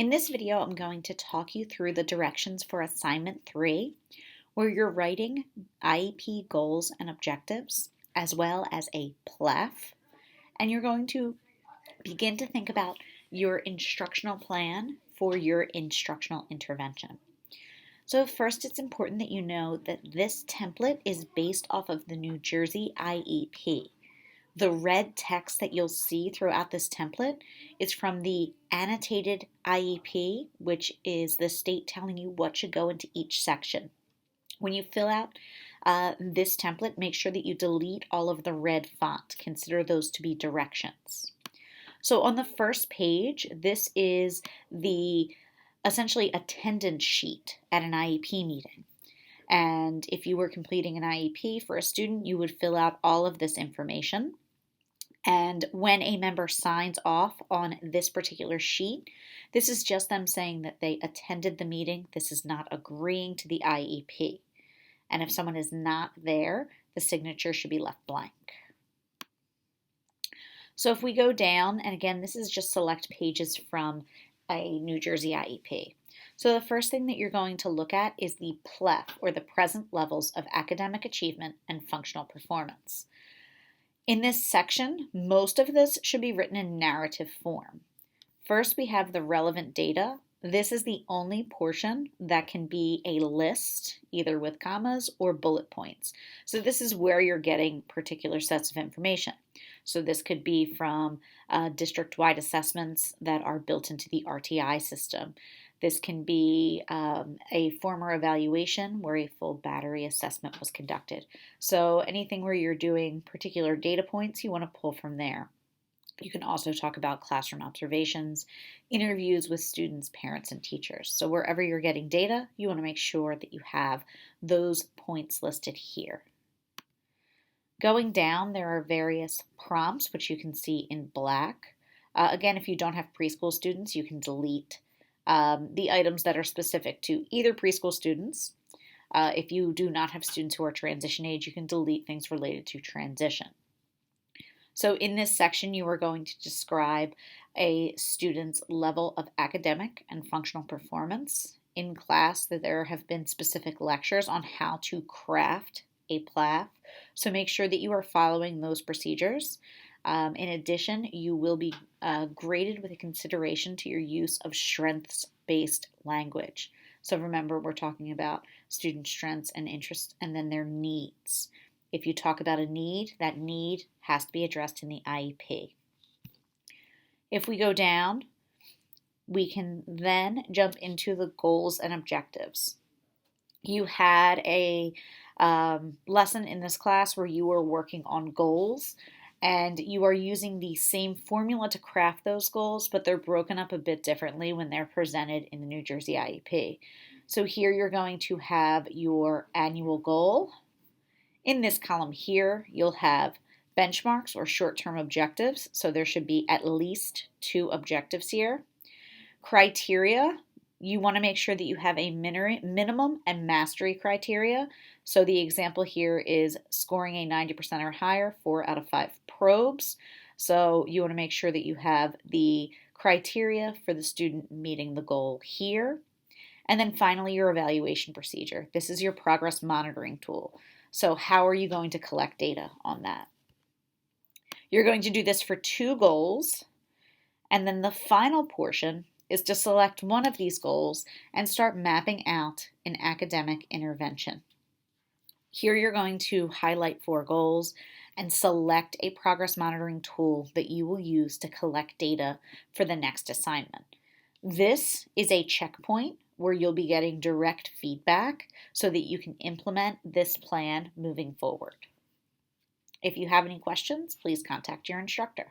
In this video, I'm going to talk you through the directions for Assignment 3, where you're writing IEP goals and objectives, as well as a PLEF, and you're going to begin to think about your instructional plan for your instructional intervention. So first, it's important that you know that this template is based off of the New Jersey IEP. The red text that you'll see throughout this template is from the annotated IEP, which is the state telling you what should go into each section. When you fill out this template, make sure that you delete all of the red font. Consider those to be directions. So on the first page, this is the essentially attendance sheet at an IEP meeting. And if you were completing an IEP for a student, you would fill out all of this information. And when a member signs off on this particular sheet, this is just them saying that they attended the meeting. This is not agreeing to the IEP. And if someone is not there, the signature should be left blank. So if we go down, and again, this is just select pages from a New Jersey IEP. So the first thing that you're going to look at is the PLEF, or the present levels of academic achievement and functional performance. In this section, most of this should be written in narrative form. First, we have the relevant data. This is the only portion that can be a list, either with commas or bullet points. So this is where you're getting particular sets of information. So this could be from district-wide assessments that are built into the RTI system. This can be a former evaluation where a full battery assessment was conducted. So anything where you're doing particular data points, you want to pull from there. You can also talk about classroom observations, interviews with students, parents, and teachers. So wherever you're getting data, you want to make sure that you have those points listed here. Going down, there are various prompts, which you can see in black. Again, if you don't have preschool students, you can delete the items that are specific to either preschool students. If you do not have students who are transition age, you can delete things related to transition. So in this section, you are going to describe a student's level of academic and functional performance. In class, that there have been specific lectures on how to craft a PLEF, so make sure that you are following those procedures. In addition, you will be graded with a consideration to your use of strengths-based language. So remember, we're talking about student strengths and interests and then their needs. If you talk about a need, that need has to be addressed in the IEP. If we go down, we can then jump into the goals and objectives. You had a lesson in this class where you were working on goals, and you are using the same formula to craft those goals, but they're broken up a bit differently when they're presented in the New Jersey IEP. So here you're going to have your annual goal. In this column here, you'll have benchmarks or short-term objectives, so there should be at least 2 objectives here. Criteria, you want to make sure that you have a minimum and mastery criteria. So the example here is scoring a 90% or higher, 4 out of 5 probes. So you want to make sure that you have the criteria for the student meeting the goal here. And then finally, your evaluation procedure. This is your progress monitoring tool. So how are you going to collect data on that? You're going to do this for 2 goals. And then the final portion is to select one of these goals and start mapping out an academic intervention. Here you're going to highlight 4 goals and select a progress monitoring tool that you will use to collect data for the next assignment. This is a checkpoint where you'll be getting direct feedback so that you can implement this plan moving forward. If you have any questions, please contact your instructor.